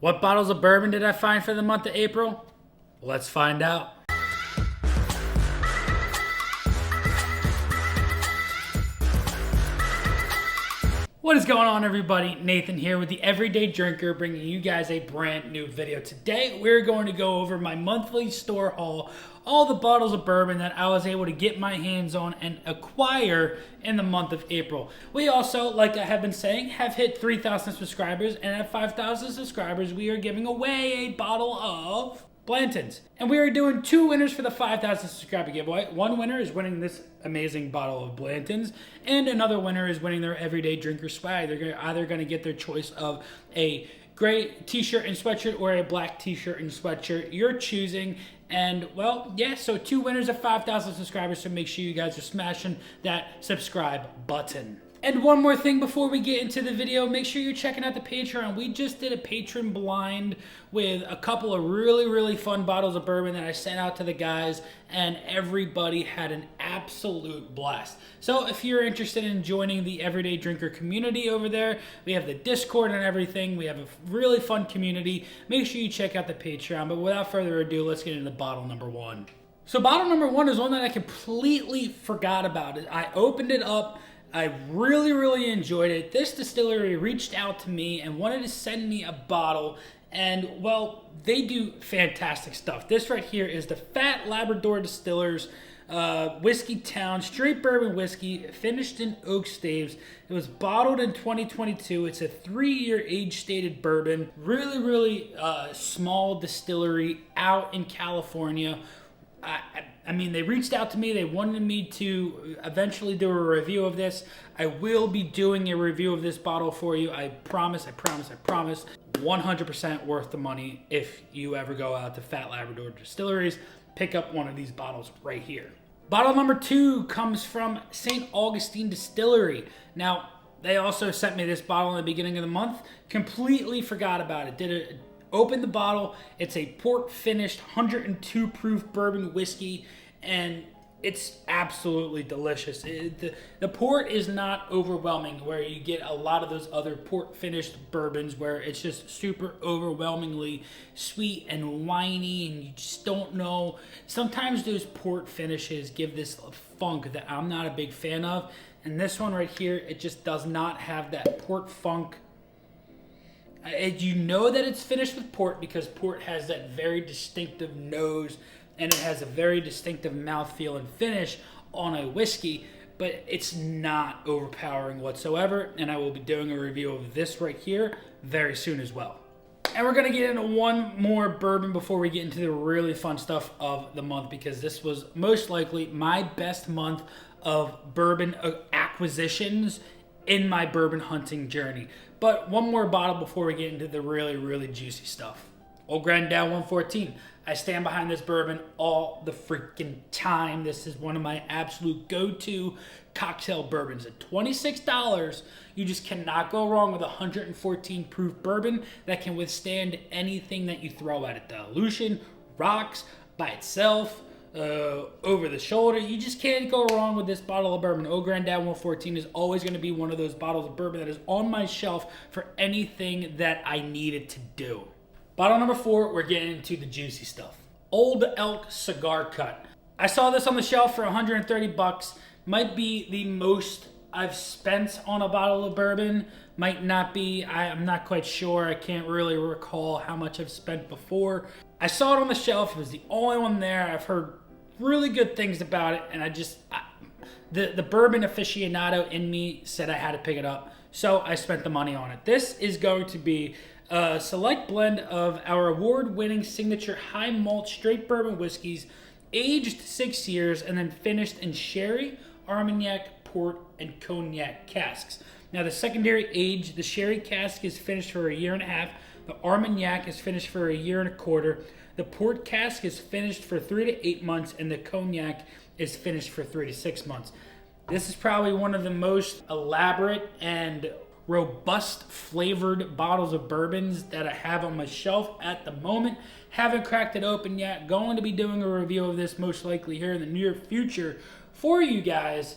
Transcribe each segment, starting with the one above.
What bottles of bourbon did I find for the month of April? Let's find out. What is going on, everybody? Nathan here with the Everyday Drinker, bringing you guys a brand new video. Today we're going to go over my monthly store haul, all the bottles of bourbon that I was able to get my hands on and acquire in the month of April. We also, like I have been saying, have hit 3,000 subscribers, and at 5,000 subscribers we are giving away a bottle of Blanton's. And we are doing two winners for the 5,000 subscriber giveaway. One winner is winning this amazing bottle of Blanton's, and another winner is winning their Everyday Drinker swag. They're either going to get their choice of a gray t-shirt and sweatshirt or a black t-shirt and sweatshirt. You're choosing. And, well, yeah, so two winners of 5,000 subscribers, so make sure you guys are smashing that subscribe button. And one more thing before we get into the video, make sure you're checking out the Patreon. We just did a patron blind with a couple of really fun bottles of bourbon that I sent out to the guys, and everybody had an absolute blast. So if you're interested in joining the Everyday Drinker community over there, we have the Discord and everything. We have a really fun community. Make sure you check out the Patreon. But without further ado, let's get into bottle number one. So bottle number one is one that I completely forgot about. I opened it up. I really enjoyed it. This distillery reached out to me and wanted to send me a bottle, and well, they do fantastic stuff. This right here is the Fat Labrador Distillers Whiskey Town Straight Bourbon Whiskey, finished in oak staves. It was bottled in 2022. It's a 3-year age-stated bourbon. Really small distillery out in California. I mean, they reached out to me. They wanted me to eventually do a review of this. I will be doing a review of this bottle for you. I promise. 100% worth the money if you ever go out to Fat Labrador Distilleries. Pick up one of these bottles right here. Bottle number two comes from St. Augustine Distillery. Now, they also sent me this bottle in the beginning of the month. Completely forgot about it. Open the bottle. It's a port finished 102 proof bourbon whiskey, and it's absolutely delicious. The port is not overwhelming where you get a lot of those other port finished bourbons where it's just super overwhelmingly sweet and winey, and you just don't know. Sometimes those port finishes give this funk that I'm not a big fan of, and this one right here, it just does not have that port funk. You know that it's finished with port because port has that very distinctive nose and it has a very distinctive mouthfeel and finish on a whiskey, but it's not overpowering whatsoever, and I will be doing a review of this right here very soon as well. And we're going to get into one more bourbon before we get into the really fun stuff of the month, because this was most likely my best month of bourbon acquisitions in my bourbon hunting journey. But one more bottle before we get into the really juicy stuff. Old GrandDad 114. I stand behind this bourbon all the freaking time. This is one of my absolute go-to cocktail bourbons. At $26, you just cannot go wrong with a 114 proof bourbon that can withstand anything that you throw at it. Dilution, rocks, by itself, over the shoulder. You just can't go wrong with this bottle of bourbon. Old GrandDad 114 is always going to be one of those bottles of bourbon that is on my shelf for anything that I need it to do. Bottle number four, we're getting into the juicy stuff. Old Elk Cigar Cut. I saw this on the shelf for 130 bucks. Might be the most I've spent on a bottle of bourbon. Might not be. I'm not quite sure. I can't really recall how much I've spent before. I saw it on the shelf. It was the only one there. I've heard really good things about it, and the bourbon aficionado in me said I had to pick it up, so I spent the money on it. This is going to be a select blend of our award-winning signature high malt straight bourbon whiskeys, aged 6 years and then finished in sherry, Armagnac, port, and cognac casks. Now, the secondary age, the sherry cask is finished for 1.5 years. The Armagnac is finished for 1.25 years. The port cask is finished for 3 to 8 months, and the cognac is finished for 3 to 6 months. This is probably one of the most elaborate and robust flavored bottles of bourbons that I have on my shelf at the moment. Haven't cracked it open yet. Going to be doing a review of this most likely here in the near future for you guys,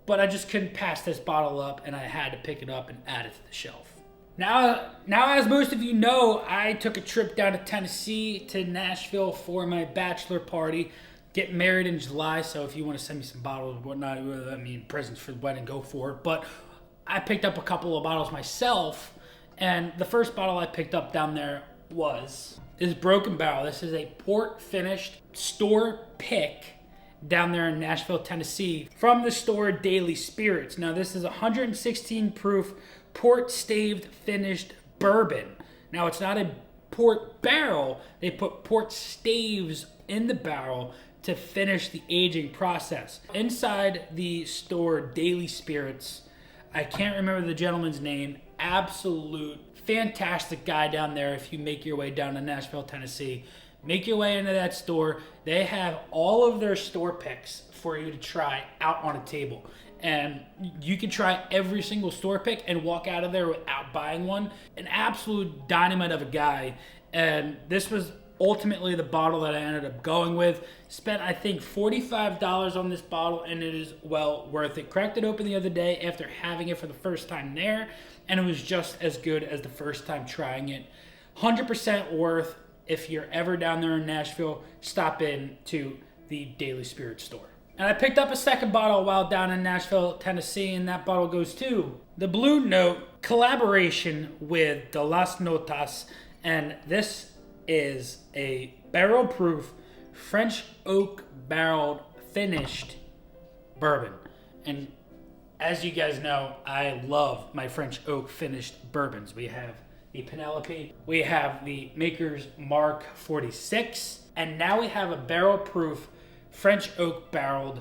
but I just couldn't pass this bottle up, and I had to pick it up and add it to the shelf. Now, as most of you know, I took a trip down to Tennessee to Nashville for my bachelor party. Get married in July, so if you want to send me some bottles or whatnot, I mean, presents for the wedding, go for it. But I picked up a couple of bottles myself, and the first bottle I picked up down there was this Broken Barrel. This is a port finished store pick down there in Nashville, Tennessee, from the store Daily Spirits. Now, this is 116 proof port staved finished bourbon. Now, it's not a port barrel. They put port staves in the barrel to finish the aging process. Inside the store Daily Spirits, I can't remember the gentleman's name, absolute fantastic guy down there. If you make your way down to Nashville, Tennessee, make your way into that store. They have all of their store picks for you to try out on a table. And you can try every single store pick and walk out of there without buying one. An absolute dynamite of a guy. And this was ultimately the bottle that I ended up going with. Spent, I think, $45 on this bottle, and it is well worth it. Cracked it open the other day after having it for the first time there, and it was just as good as the first time trying it. 100% worth. If you're ever down there in Nashville, stop in to the Daily Spirit store. And I picked up a second bottle while down in Nashville, Tennessee, and that bottle goes to the Blue Note collaboration with the Las Notas, and this is a barrel-proof French oak barreled finished bourbon. And as you guys know, I love my French oak finished bourbons. We have the Penelope, we have the Maker's Mark 46, and now we have a barrel-proof French oak barreled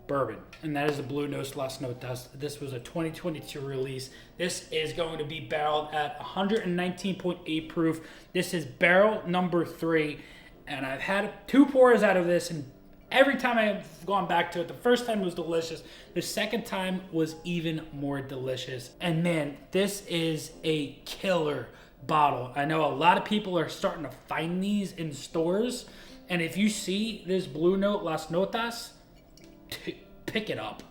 bourbon, and that is the Blue Note Las Notas. This was a 2022 release. This is going to be barreled at 119.8 proof. This is barrel number 3, and I've had 2 pours out of this, and every time I've gone back to it, the first time was delicious. The second time was even more delicious. And man, this is a killer bottle. I know a lot of people are starting to find these in stores, and if you see this Blue Note Las Notas, pick it up.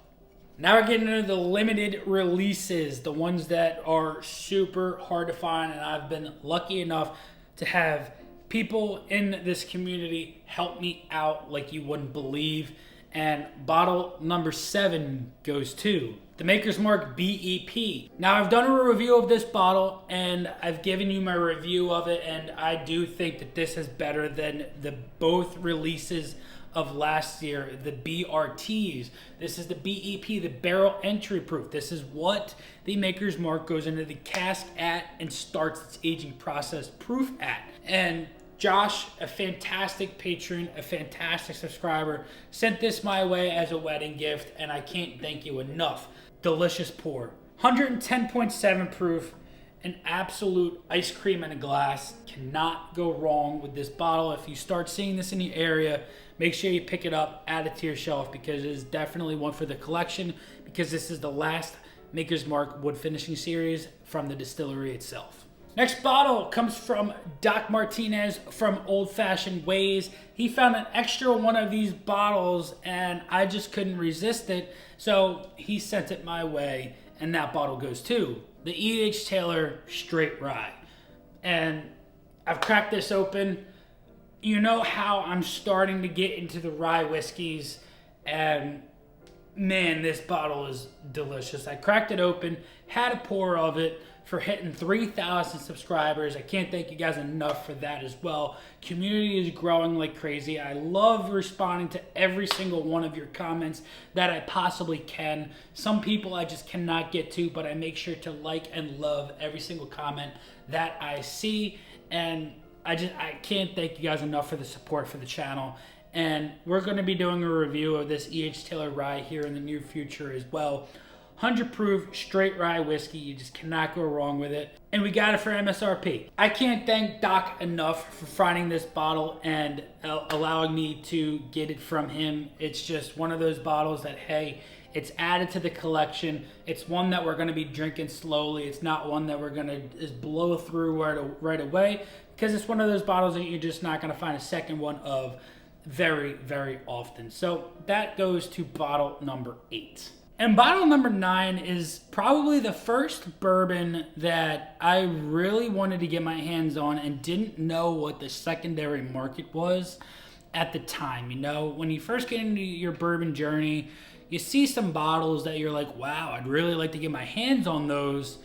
Now we're getting into the limited releases, the ones that are super hard to find, and I've been lucky enough to have people in this community help me out like you wouldn't believe. And bottle number 7 goes to the Maker's Mark BEP. Now, I've done a review of this bottle, and I've given you my review of it, and I do think that this is better than the both releases of last year, the BRTs. This is the BEP, the barrel entry proof. This is what the Maker's Mark goes into the cask at and starts its aging process proof at. And Josh, a fantastic patron, a fantastic subscriber, sent this my way as a wedding gift, and I can't thank you enough. Delicious pour. 110.7 proof, an absolute ice cream in a glass. Cannot go wrong with this bottle. If you start seeing this in your area, make sure you pick it up, add it to your shelf, because it is definitely one for the collection, because this is the last Maker's Mark wood finishing series from the distillery itself. Next bottle comes from Doc Martinez from Old Fashioned Ways. He found an extra one of these bottles, and I just couldn't resist it, so he sent it my way, and that bottle goes to the E.H. Taylor Straight Rye. And I've cracked this open. You know how I'm starting to get into the rye whiskeys, and man, this bottle is delicious. I cracked it open, had a pour of it for hitting 3,000 subscribers. I can't thank you guys enough for that as well. Community is growing like crazy. I love responding to every single one of your comments that I possibly can. Some people I just cannot get to, but I make sure to like and love every single comment that I see. And I can't thank you guys enough for the support for the channel. And we're going to be doing a review of this E.H. Taylor Rye here in the near future as well. 100 proof straight rye whiskey. You just cannot go wrong with it. And we got it for MSRP. I can't thank Doc enough for finding this bottle and allowing me to get it from him. It's just one of those bottles that, hey, it's added to the collection. It's one that we're going to be drinking slowly. It's not one that we're going to just blow through right away, because it's one of those bottles that you're just not going to find a second one of very, very often. So that goes to bottle number 8. And bottle number 9 is probably the first bourbon that I really wanted to get my hands on and didn't know what the secondary market was at the time. You know, when you first get into your bourbon journey, you see some bottles that you're like, wow, I'd really like to get my hands on those.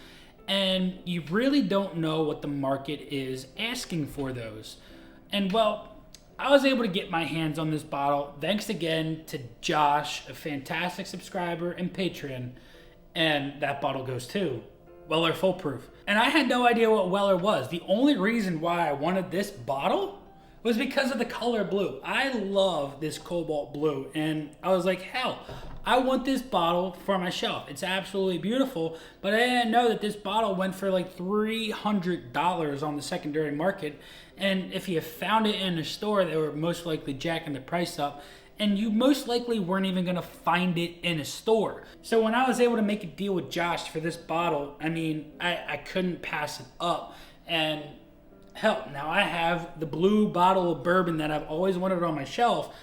And you really don't know what the market is asking for those. And well, I was able to get my hands on this bottle thanks again to Josh, a fantastic subscriber and patron, and that bottle goes to Weller Full Proof. And I had no idea what Weller was. The only reason why I wanted this bottle was because of the color blue. I love this cobalt blue, and I was like, hell, I want this bottle for my shelf. It's absolutely beautiful, but I didn't know that this bottle went for like $300 on the secondary market. And if you found it in a store, they were most likely jacking the price up, and you most likely weren't even gonna find it in a store. So when I was able to make a deal with Josh for this bottle, I mean, I couldn't pass it up. And hell, now I have the blue bottle of bourbon that I've always wanted on my shelf,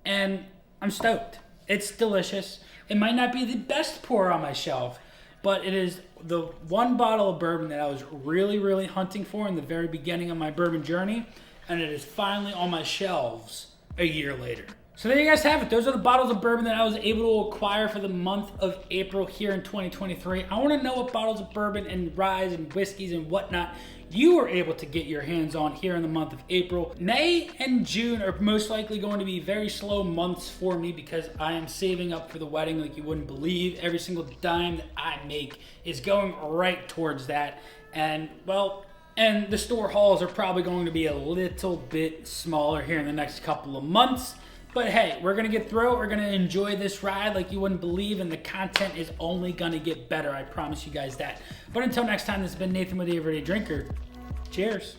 and I'm stoked. It's delicious. It might not be the best pour on my shelf, but it is the one bottle of bourbon that I was really, really hunting for in the very beginning of my bourbon journey, and it is finally on my shelves a year later. So there you guys have it. Those are the bottles of bourbon that I was able to acquire for the month of April here in 2023. I want to know what bottles of bourbon and ryes and whiskeys and whatnot you were able to get your hands on here in the month of April. May and June are most likely going to be very slow months for me because I am saving up for the wedding like you wouldn't believe. Every single dime that I make is going right towards that. And well, and the store hauls are probably going to be a little bit smaller here in the next couple of months. But hey, we're going to get through it. We're going to enjoy this ride like you wouldn't believe, and the content is only going to get better. I promise you guys that. But until next time, this has been Nathan with the Everyday Drinker. Cheers.